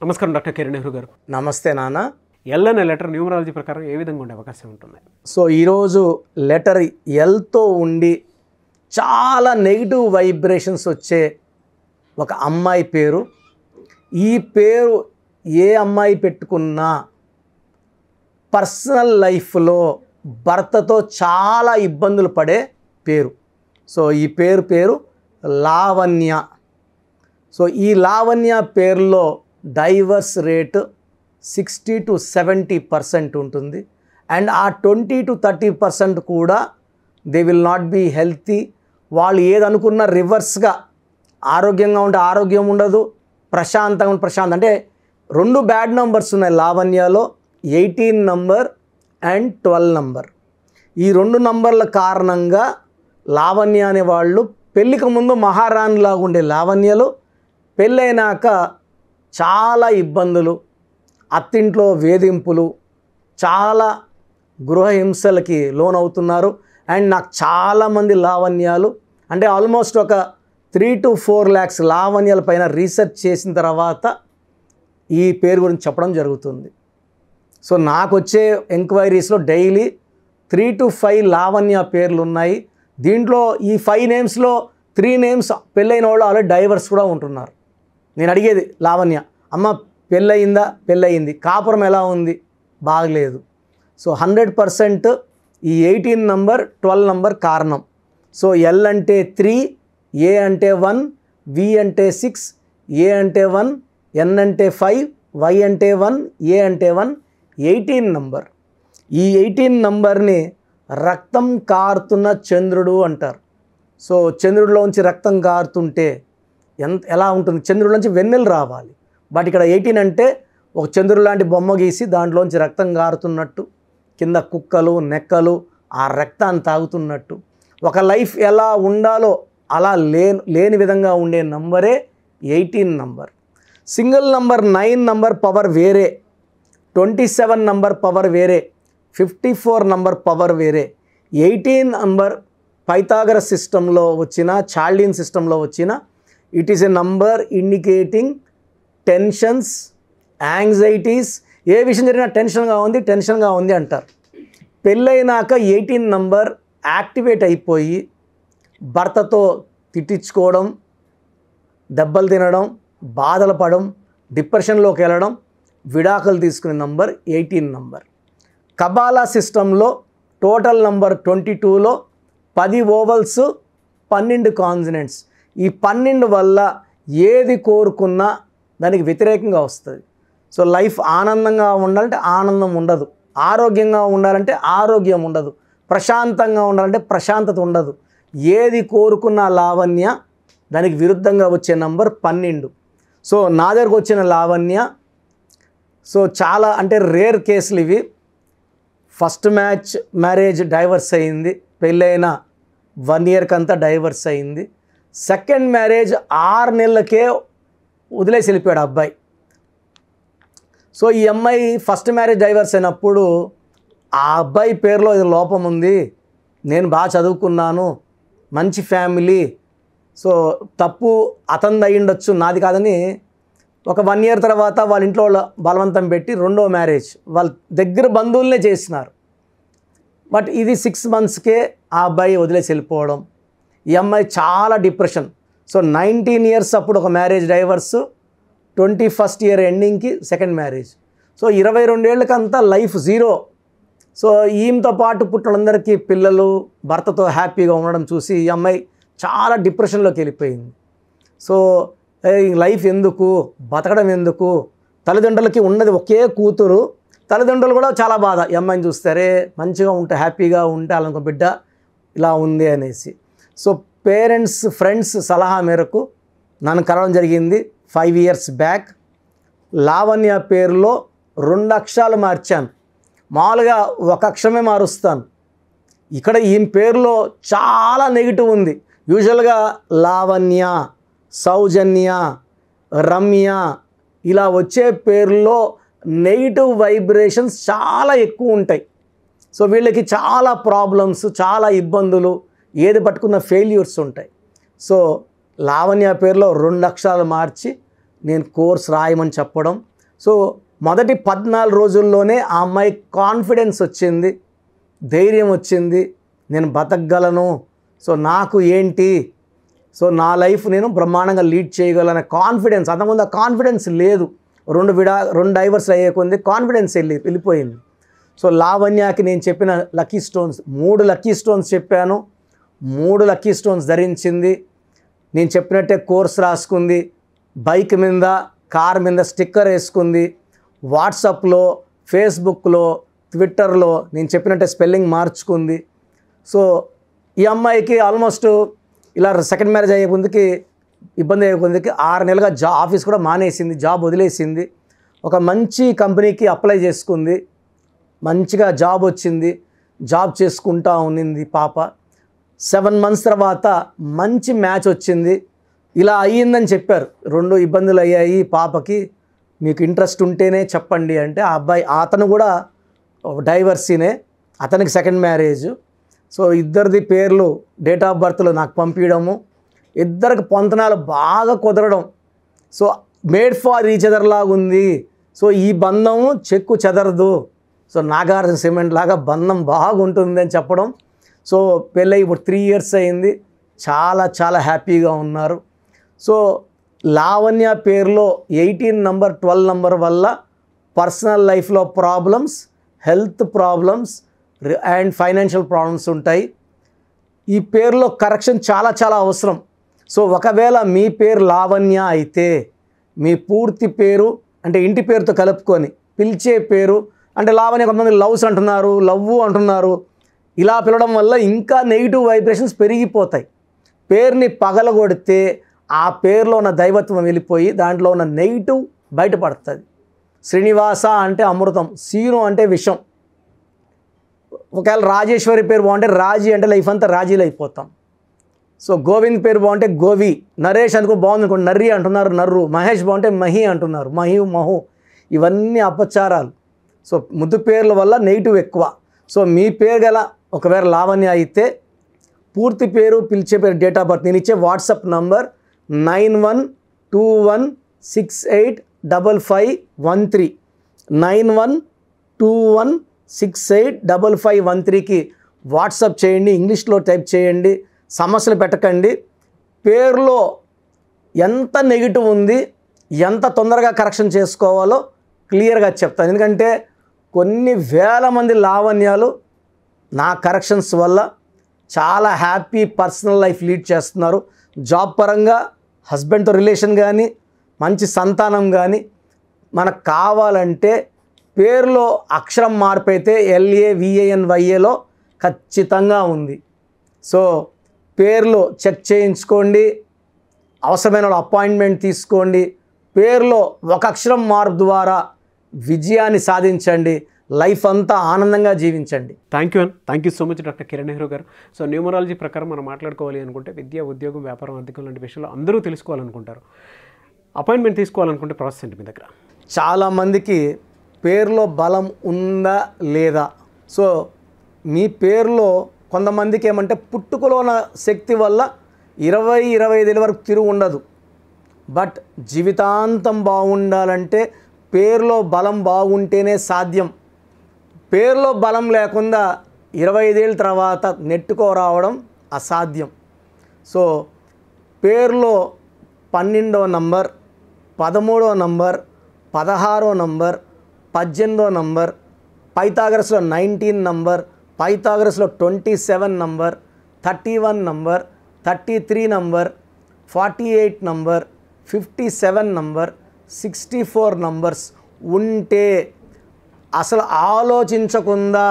నమస్కారం doctor K Nehru గారు. నమస్తే నాన్న. ఎల్ అనే లెటర్ న్యూమరాలజీ ప్రకారం ఏ విధంగా ఉండే అవకాశం ఉంటుంది? సో ఈరోజు లెటర్ ఎల్తో ఉండి చాలా నెగిటివ్ వైబ్రేషన్స్ వచ్చే ఒక అమ్మాయి పేరు. ఈ పేరు ఏ అమ్మాయి పెట్టుకున్నా పర్సనల్ లైఫ్లో భర్తతో చాలా ఇబ్బందులు పడే పేరు. సో ఈ పేరు లావణ్య. సో ఈ లావణ్య పేరులో డైవర్స్ రేటు 60 to 70% ఉంటుంది. అండ్ ఆ 20 to 30% కూడా they will not be healthy. వాళ్ళు ఏదనుకున్న రివర్స్గా ఆరోగ్యంగా ఉంటే ఆరోగ్యం ఉండదు, ప్రశాంతంగా అంటే 2 బ్యాడ్ నెంబర్స్ ఉన్నాయి లావణ్యలో, 18 నంబర్ అండ్ 12 నంబర్. ఈ 2 నంబర్ల కారణంగా లావణ్య అనే వాళ్ళు పెళ్ళికి ముందు మహారాణిలాగా ఉండే లావణ్యలు పెళ్ళైనాక చాలా ఇబ్బందులు, అత్తింట్లో వేధింపులు, చాలా గృహహింసలకి లోనవుతున్నారు. అండ్ నాకు చాలామంది లావణ్యాలు అంటే ఆల్మోస్ట్ ఒక 3 to 4 lakhs లావణ్యాల పైన రీసెర్చ్ చేసిన తర్వాత ఈ పేరు గురించి చెప్పడం జరుగుతుంది. సో నాకు వచ్చే ఎంక్వైరీస్లో డైలీ 3 to 5 లావణ్య పేర్లు ఉన్నాయి. దీంట్లో ఈ 5 నేమ్స్లో 3 నేమ్స్ పెళ్ళైన వాళ్ళు ఆల్రెడీ డైవర్స్ కూడా ఉంటున్నారు. నేను అడిగేది లావణ్య, అమ్మ పెళ్ళయిందా? పెళ్ళయింది. కాపురం ఎలా ఉంది? బాగలేదు. సో 100% ఈ 18 నంబర్ 12 నంబర్ కారణం. సో ఎల్ అంటే 3, ఏ అంటే 1, వి అంటే 6, ఏ అంటే 1, ఎన్ అంటే 5, వై అంటే 1, ఏ అంటే 1, 18 నంబర్. ఈ 18 నంబర్ని రక్తం కారుతున్న చంద్రుడు అంటారు. సో చంద్రుడిలోంచి రక్తం కారుతుంటే ఎలా ఉంటుంది? చంద్రుడిలోంచి వెన్నెలు రావాలి. బట్ ఇక్కడ 18 అంటే ఒక చంద్రుడు లాంటి బొమ్మ గీసి దాంట్లోంచి రక్తం కారుతున్నట్టు, కింద కుక్కలు నెక్కలు ఆ రక్తాన్ని తాగుతున్నట్టు, ఒక లైఫ్ ఎలా ఉండాలో అలా లేని విధంగా ఉండే నంబరే 18 number. Single number 9 number power వేరే, 27 నంబర్ పవర్ వేరే, 54 నంబర్ పవర్ వేరే. 18 నంబర్ పైథాగరస్ సిస్టంలో వచ్చిన, చాల్డియన్ సిస్టంలో వచ్చిన, it is a number indicating tensions, anxieties. ఏ విషయం జరిగినా టెన్షన్గా ఉంది అంటారు. పెళ్ళైనాక 18 నంబర్ యాక్టివేట్ అయిపోయి భర్తతో తిట్టించుకోవడం, దెబ్బలు తినడం, బాధలు పడడం, డిప్రెషన్లోకి వెళ్ళడం, విడాకులు తీసుకునే నంబర్ 18 నంబర్. కబాలా సిస్టంలో టోటల్ నంబర్ 22లో 10 ఓవల్స్, 12 కాన్సనెంట్స్. ఈ 12 వల్ల ఏది కోరుకున్నా దానికి వ్యతిరేకంగా వస్తుంది. సో లైఫ్ ఆనందంగా ఉండాలంటే ఆనందం ఉండదు, ఆరోగ్యంగా ఉండాలంటే ఆరోగ్యం ఉండదు, ప్రశాంతంగా ఉండాలంటే ప్రశాంతత ఉండదు. ఏది కోరుకున్న లావణ్య దానికి విరుద్ధంగా వచ్చే నంబర్ 12. సో నా దగ్గరకు వచ్చిన లావణ్య సో చాలా అంటే రేర్ కేసులు ఇవి. ఫస్ట్ మ్యారేజ్ డైవర్స్ అయింది, పెళ్ళైన 1 yearకి అంతా డైవర్స్ అయింది. సెకండ్ మ్యారేజ్ 6 నెలలకే వదిలేసి వెళ్ళిపోయాడు అబ్బాయి. సో ఈ అమ్మాయి ఫస్ట్ మ్యారేజ్ డైవర్స్ అయినప్పుడు ఆ అబ్బాయి పేరులో ఇది లోపం ఉంది, నేను బాగా చదువుకున్నాను, మంచి ఫ్యామిలీ, సో తప్పు అతనిది అయి ఉండొచ్చు, నాది కాదని ఒక 1 year తర్వాత వాళ్ళ ఇంట్లో బలవంతం పెట్టి 2వ మ్యారేజ్ వాళ్ళ దగ్గర బంధువులనే చేసినారు. బట్ ఇది 6 monthsకే ఆ అబ్బాయి వదిలేసి వెళ్ళిపోవడం. ఈ అమ్మాయి చాలా డిప్రెషన్. సో 19 years అప్పుడు ఒక మ్యారేజ్ డైవర్స్, 21st year ఎండింగ్కి సెకండ్ మ్యారేజ్. సో 22 ఏళ్ళకంతా లైఫ్ జీరో. సో ఈమెతో పాటు పుట్టినందరికీ పిల్లలు, భర్తతో హ్యాపీగా ఉండడం చూసి ఈ అమ్మాయి చాలా డిప్రెషన్లోకి వెళ్ళిపోయింది. సో లైఫ్ ఎందుకు, బతకడం ఎందుకు, తల్లిదండ్రులకి ఉన్నది ఒకే కూతురు, తల్లిదండ్రులు కూడా చాలా బాధ ఈ అమ్మాయిని చూస్తారే, మంచిగా ఉంటే హ్యాపీగా ఉంటే వాళ్ళ బిడ్డ ఇలా ఉంది అనేసి. సో పేరెంట్స్, ఫ్రెండ్స్ సలహా మేరకు నన్ను కలవడం జరిగింది 5 years బ్యాక్. లావణ్య పేరులో 2 అక్షరాలు మార్చాను. మామూలుగా 1 అక్షరమే మారుస్తాను. ఇక్కడ ఈ పేరులో చాలా నెగిటివ్ ఉంది. యూజువల్గా లావణ్య, సౌజన్య, రమ్య ఇలా వచ్చే పేర్లో నెగిటివ్ వైబ్రేషన్స్ చాలా ఎక్కువ ఉంటాయి. సో వీళ్ళకి చాలా ప్రాబ్లమ్స్, చాలా ఇబ్బందులు, ఏది పట్టుకున్న ఫెయిల్యూర్స్ ఉంటాయి. సో లావణ్య పేరులో 2 అక్షరాలు మార్చి నేను కోర్స్ రాయమని చెప్పడం. సో మొదటి 14 రోజుల్లోనే ఆ అమ్మాయి కాన్ఫిడెన్స్ వచ్చింది, ధైర్యం వచ్చింది, నేను బతకగలను, సో నాకు ఏంటి, సో నా లైఫ్ నేను బ్రహ్మాండంగా లీడ్ చేయగలనే కాన్ఫిడెన్స్. అంతకుముందు ఆ కాన్ఫిడెన్స్ లేదు. రెండు డైవర్స్ అయ్యే కొంది కాన్ఫిడెన్స్ వెళ్ళిపోయింది. సో లావణ్యకి నేను చెప్పిన లక్కీ స్టోన్స్ 3 లక్కీ స్టోన్స్ చెప్పాను. 3 లక్కీ స్టోన్స్ ధరించింది. నేను చెప్పినట్టే కోర్స్ రాసుకుంది, బైక్ మీద కార్ మీద స్టిక్కర్ వేసుకుంది, వాట్సాప్లో, ఫేస్బుక్లో, ట్విట్టర్లో నేను చెప్పినట్టే స్పెల్లింగ్ మార్చుకుంది. సో ఈ అమ్మాయికి ఆల్మోస్ట్ ఇలా సెకండ్ మ్యారేజ్ అయ్యే ముందుకి ఇబ్బంది అయ్యే ముందుకి 6 నెలలుగా ఆఫీస్ కూడా మానేసింది, జాబ్ వదిలేసింది. ఒక మంచి కంపెనీకి అప్లై చేసుకుంది, మంచిగా జాబ్ వచ్చింది, జాబ్ చేసుకుంటా ఉన్నింది పాప. 7 months తర్వాత మంచి మ్యాచ్ వచ్చింది. ఇలా అయ్యిందని చెప్పారు, 2 ఇబ్బందులు అయ్యాయి పాపకి, మీకు ఇంట్రెస్ట్ ఉంటేనే చెప్పండి అంటే ఆ అబ్బాయి, అతను కూడా డైవర్సీనే, అతనికి సెకండ్ మ్యారేజ్. సో ఇద్దరిది పేర్లు డేట్ ఆఫ్ బర్త్లో నాకు పంపించడము, ఇద్దరికి పొంతనాలు బాగా కుదరడం. So made for each other లాగా ఉంది. సో ఈ బంధము చెక్కు చెదరదు, సో నాగార్జున సిమెంట్ లాగా బంధం బాగుంటుంది అని చెప్పడం. సో పెళ్ళై ఇప్పుడు 3 years అయింది, చాలా చాలా హ్యాపీగా ఉన్నారు. సో లావణ్య పేరులో 18 number 12 number వల్ల పర్సనల్ లైఫ్లో problems, health problems and financial problems ఉంటాయి. ఈ పేరులో కరెక్షన్ చాలా చాలా అవసరం. సో ఒకవేళ మీ పేరు లావణ్య అయితే మీ పూర్తి పేరు అంటే ఇంటి పేరుతో కలుపుకొని పిలిచే పేరు అంటే లావణ్య, కొంతమంది లవ్స్ అంటున్నారు, లవ్వు అంటున్నారు, ఇలా పిలవడం వల్ల ఇంకా నెగిటివ్ వైబ్రేషన్స్ పెరిగిపోతాయి. పేరుని పగలగొడితే ఆ పేరులో ఉన్న దైవత్వం వెళ్ళిపోయి దాంట్లో ఉన్న నెగిటివ్ బయటపడుతుంది. శ్రీనివాస అంటే అమృతం, సీను అంటే విషం. ఒకవేళ రాజేశ్వరి పేరు బాగుంటే రాజీ అంటే లైఫ్ అంతా రాజీలు అయిపోతాం. సో గోవింద్ పేరు బాగుంటే గోవి, నరేష్ అనుకో బాగుంది అనుకో నర్రి అంటున్నారు, నర్రు, మహేష్ బాగుంటే మహి అంటున్నారు, మహు. ఇవన్నీ అపచారాలు. సో ముద్దు పేర్ల వల్ల నెగిటివ్ ఎక్కువ. సో మీ పేరు గల ఒకవేళ లావణ్య అయితే పూర్తి పేరు, పిలిచే పేరు, డేట్ ఆఫ్ బర్త్, నేను ఇచ్చే వాట్సాప్ నంబర్ 9121685513 9121685513కి వాట్సాప్ చేయండి, ఇంగ్లీష్లో టైప్ చేయండి, సమస్యలు పెట్టకండి. పేరులో ఎంత నెగిటివ్ ఉంది, ఎంత తొందరగా కరెక్షన్ చేసుకోవాలో క్లియర్గా చెప్తాను. ఎందుకంటే కొన్ని వేల మంది లావణ్యాలు నా కరెక్షన్స్ వల్ల చాలా హ్యాపీ పర్సనల్ లైఫ్ లీడ్ చేస్తున్నారు. జాబ్ పరంగా హస్బెండ్తో రిలేషన్ కానీ, మంచి సంతానం కానీ. మనకు కావాలంటే పేరులో అక్షరం మార్పు అయితే LAVANYAలో ఖచ్చితంగా ఉంది. సో పేరులో చెక్ చేయించుకోండి, అవసరమైన అపాయింట్మెంట్ తీసుకోండి. పేరులో ఒక అక్షరం మార్పు ద్వారా విజయాన్ని సాధించండి, లైఫ్ అంతా ఆనందంగా జీవించండి. Thank you so much doctor Kiran Nehru గారు. సో న్యూమరాలజీ ప్రకారం మనం మాట్లాడుకోవాలి అనుకుంటే విద్య, ఉద్యోగం, వ్యాపారం, ఆర్థికం లాంటి విషయాలు అందరూ తెలుసుకోవాలనుకుంటారు. అపాయింట్మెంట్ తీసుకోవాలనుకుంటే ప్రాసెస్ ఏంటి మీ దగ్గర? చాలామందికి పేరులో బలం ఉందా లేదా. సో మీ పేరులో కొంతమందికి ఏమంటే పుట్టుకలో ఉన్న శక్తి వల్ల 20-25 వరకు తిరుగు ఉండదు. బట్ జీవితాంతం బాగుండాలంటే పేరులో బలం బాగుంటేనే సాధ్యం. పేరులో బలం లేకుండా 25 ఏళ్ళ తర్వాత నెట్టుకోరావడం అసాధ్యం. సో పేరులో 12వ నంబర్, 13వ నంబర్, 16వ నంబర్, 18వ నంబర్, పైథాగరస్లో 19 నంబర్, పైథాగరస్లో 27 number, 31 number, 33 number, 48 number, 57 number, 64 numbers ఉంటే అసలు ఆలోచించకుండా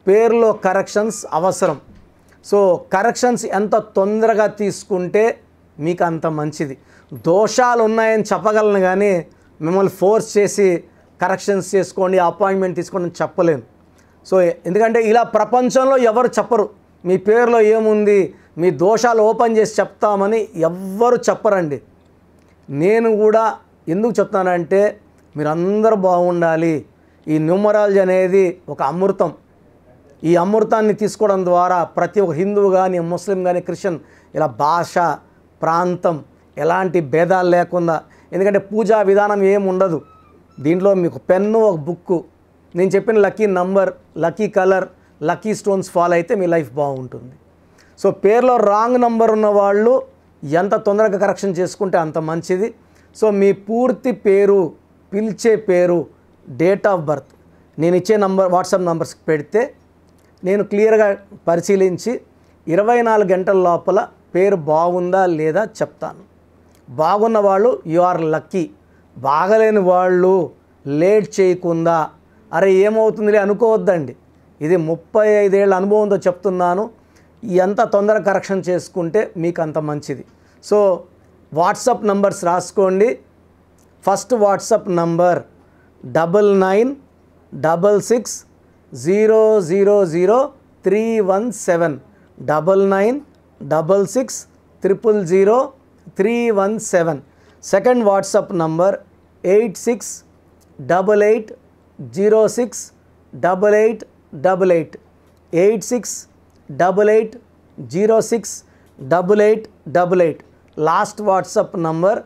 పేరులో కరెక్షన్స్ అవసరం. సో కరెక్షన్స్ ఎంత తొందరగా తీసుకుంటే మీకు అంత మంచిది. దోషాలు ఉన్నాయని చెప్పగలను కానీ మిమ్మల్ని ఫోర్స్ చేసి కరెక్షన్స్ చేసుకోండి, అపాయింట్మెంట్ తీసుకోండి అని చెప్పలేను. సో ఎందుకంటే ఇలా ప్రపంచంలో ఎవరు చెప్పరు. మీ పేరులో ఏముంది, మీ దోషాలు ఓపెన్ చేసి చెప్తామని ఎవ్వరు చెప్పరండి. నేను కూడా ఎందుకు చెప్తానంటే మీరందరూ బాగుండాలి. ఈ న్యూమరాలజీ అనేది ఒక అమృతం. ఈ అమృతాన్ని తీసుకోవడం ద్వారా ప్రతి ఒక్క హిందువు కానీ, ముస్లిం కానీ, క్రిస్టియన్ ఇలా భాష, ప్రాంతం ఎలాంటి భేదాలు లేకుండా ఎందుకంటే పూజా విధానం ఏం ఉండదు. దీంట్లో మీకు పెన్ను, ఒక బుక్కు, నేను చెప్పిన lucky number, lucky colour, lucky stones follow అయితే మీ లైఫ్ బాగుంటుంది. సో పేరులో రాంగ్ నంబర్ ఉన్న వాళ్ళు ఎంత తొందరగా కరెక్షన్ చేసుకుంటే అంత మంచిది. సో మీ పూర్తి పేరు, పిలిచే పేరు, డేట్ ఆఫ్ బర్త్ నేను ఇచ్చే నంబర్ వాట్సాప్ నంబర్స్కి పెడితే నేను క్లియర్గా పరిశీలించి 24 గంటల లోపల పేరు బాగుందా లేదా చెప్తాను. బాగున్న వాళ్ళు యు ఆర్ లక్కీ. బాగలేని వాళ్ళు లేట్ చేయకుండా అరే ఏమవుతుందిలే అనుకోవద్దండి. ఇది 35 ఏళ్ళ అనుభవంతో చెప్తున్నాను. ఎంత తొందరగా కరెక్షన్ చేసుకుంటే మీకు అంత మంచిది. సో వాట్సాప్ నంబర్స్ రాసుకోండి. First WhatsApp number 9966000317 9966000317. Second WhatsApp number 8688068888 8688068888. Last WhatsApp number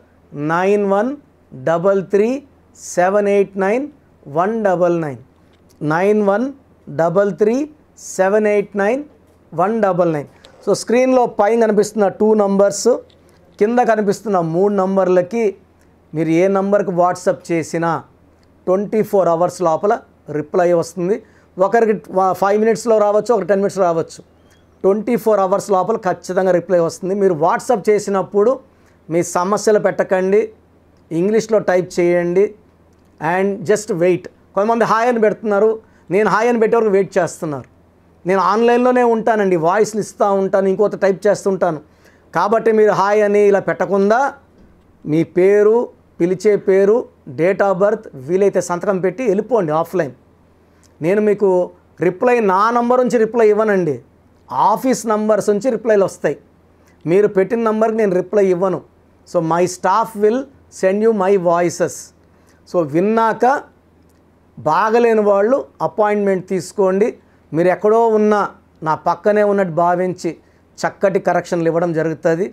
9133789199 9133789199. So స్క్రీన్లో పైన కనిపిస్తున్న 2 నంబర్స్, కింద కనిపిస్తున్న 3 నంబర్లకి మీరు ఏ నంబర్కి వాట్సాప్ చేసినా 24 అవర్స్ లోపల రిప్లై వస్తుంది. ఒకరికి 5 మినిట్స్లో రావచ్చు, ఒక 10 మినిట్స్ రావచ్చు. 24 అవర్స్ లోపల ఖచ్చితంగా రిప్లై వస్తుంది. మీరు వాట్సాప్ చేసినప్పుడు మీ సమస్యలు పెట్టకండి, ఇంగ్లీష్లో టైప్ చేయండి అండ్ జస్ట్ వెయిట్. కొంతమంది హాయ్ అని పెడుతున్నారు, నేను హాయ్ అని పెట్టే వరకు వెయిట్ చేస్తున్నారు. నేను ఆన్లైన్లోనే ఉంటానండి, వాయిస్లు ఇస్తూ ఉంటాను, ఇంకొక టైప్ చేస్తుంటాను. కాబట్టి మీరు హాయ్ అని ఇలా పెట్టకుండా మీ పేరు, పిలిచే పేరు, డేట్ ఆఫ్ బర్త్, వీలైతే సంతకం పెట్టి వెళ్ళిపోండి ఆఫ్లైన్. నేను మీకు రిప్లై నా నంబర్ నుంచి రిప్లై ఇవ్వనండి, ఆఫీస్ నంబర్స్ నుంచి రిప్లైలు వస్తాయి. మీరు పెట్టిన నంబర్కి నేను రిప్లై ఇవ్వను. So my staff will send you my voices. So విన్నాక బాగలేని వాళ్ళు అపాయింట్మెంట్ తీసుకోండి. మీరు ఎక్కడో ఉన్నా నా పక్కనే ఉన్నట్టు భావించి చక్కటి కరెక్షన్లు ఇవ్వడం జరుగుతుంది.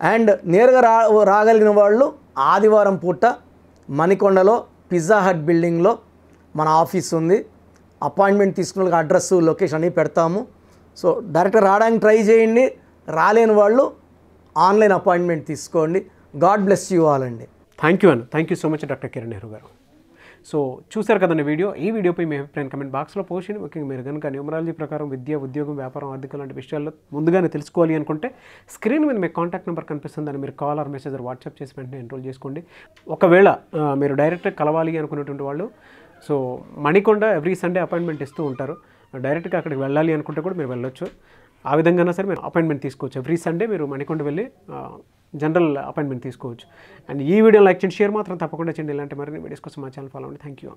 అండ్ నేరుగా రాగలిగిన వాళ్ళు ఆదివారం పూట మణికొండలో పిజ్జా హట్ బిల్డింగ్లో మన ఆఫీస్ ఉంది. అపాయింట్మెంట్ తీసుకున్న అడ్రస్, లొకేషన్ అన్నీ పెడతాము. సో డైరెక్ట్గా రావడానికి ట్రై చేయండి. రాలేని వాళ్ళు ఆన్లైన్ అపాయింట్మెంట్ తీసుకోండి. గాడ్ బ్లెస్ యూ ఆల్ అండి. Thank you so much doctor Kiran Nehru గారు. సో చూశారు కదండి వీడియో. ఈ వీడియోపై మీ అభిప్రాయం కమెంట్ బాక్స్లో పోస్ట్ చేయండి. ముఖ్యంగా మీరు కనుక న్యూమరాలజీ ప్రకారం విద్య, ఉద్యోగం, వ్యాపారం, ఆర్థిక లాంటి విషయాల్లో ముందుగానే తెలుసుకోవాలి అనుకుంటే స్క్రీన్ మీద మీకు కాంటాక్ట్ నెంబర్ కనిపిస్తుంది, దాన్ని మీరు కాల్ ఆర్ మెసేజ్ వాట్సాప్ చేసి వెంటనే ఎన్రోల్ చేసుకోండి. ఒకవేళ మీరు డైరెక్ట్గా కలవాలి అనుకునేటువంటి వాళ్ళు so Manikonda every Sunday appointment ఇస్తూ ఉంటారు. డైరెక్ట్గా అక్కడికి వెళ్ళాలి అనుకుంటే కూడా మీరు వెళ్ళొచ్చు. ఆ విధంగా సరే మీరు అపాయింట్మెంట్ తీసుకోవచ్చు. ఎవ్రీ సండే మీరు మణికొండ వెళ్ళి జనరల్ అపాయింట్మెంట్ తీసుకోవచ్చు. అండ్ ఈ వీడియో లైక్ చేయండి, షేర్ మాత్రం తప్పకుండా చేయండి. ఇలాంటి మరిన్ని వీడియోస్ కోసం మా ఛానల్ ఫాలో అవ్వండి. Thank you.